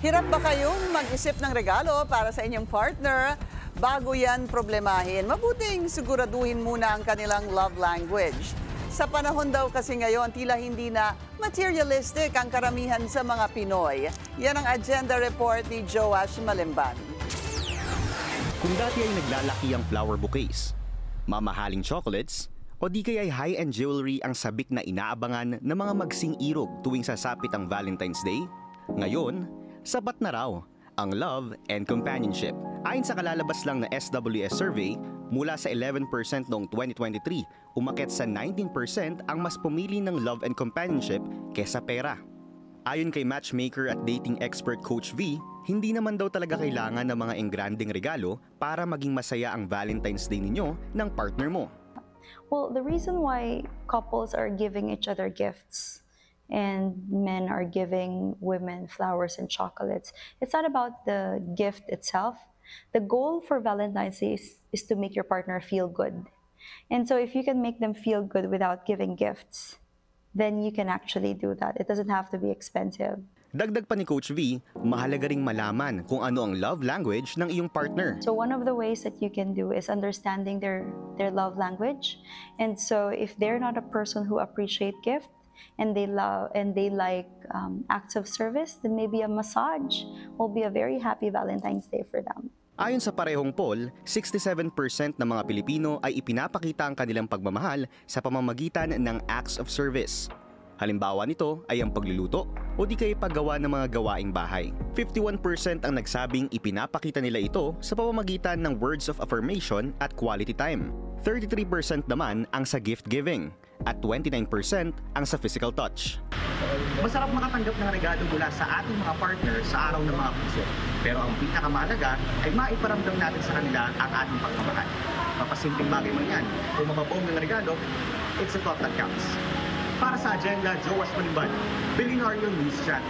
Hirap ba kayong mag-isip ng regalo para sa inyong partner? Bago yan problemahin, mabuting siguraduhin muna ang kanilang love language. Sa panahon daw kasi ngayon, tila hindi na materialistic ang karamihan sa mga Pinoy. Yan ang agenda report ni Joash Malimban. Kung dati ay naglalaki ang flower bouquets, mamahaling chocolates, o di kaya ay high-end jewelry ang sabik na inaabangan ng mga magsing irog tuwing sasapit ang Valentine's Day, ngayon, sapat na raw ang love and companionship. Ayon sa kalalabas lang na SWS survey, mula sa 11% noong 2023, umakyat sa 19% ang mas pumili ng love and companionship kesa pera. Ayon kay matchmaker at dating expert Coach V, hindi naman daw talaga kailangan ng mga engranding regalo para maging masaya ang Valentine's Day ninyo ng partner mo. Well, the reason why couples are giving each other gifts and men are giving women flowers and chocolates, it's not about the gift itself. The goal for Valentine's Day is to make your partner feel good. And so if you can make them feel good without giving gifts, then you can actually do that. It doesn't have to be expensive. Dagdag pa ni Coach V, mahalaga ring malaman kung ano ang love language ng iyong partner. So one of the ways that you can do is understanding their love language. And so if they're not a person who appreciate gift and they like acts of service, then maybe a massage will be a very happy Valentine's Day for them. Ayon sa parehong poll, 67% ng mga Pilipino ay ipinapakita ang kanilang pagmamahal sa pamamagitan ng acts of service. Halimbawa nito ay ang pagluluto o di kaya paggawa ng mga gawaing bahay. 51% ang nagsabing ipinapakita nila ito sa pamamagitan ng words of affirmation at quality time. 33% naman ang sa gift giving at 29% ang sa physical touch. Masarap makatanggap ng regalo mula sa ating mga partner sa araw ng mga puso. Pero ang pinakamahalaga ay maiparamdam natin sa kanila ang ating pagmamahal. Mapasimpleng bagay man yan o mababong ng regalo, it's a thought that counts. Para sa agenda, Joash Malimban, Billionaire News Chat.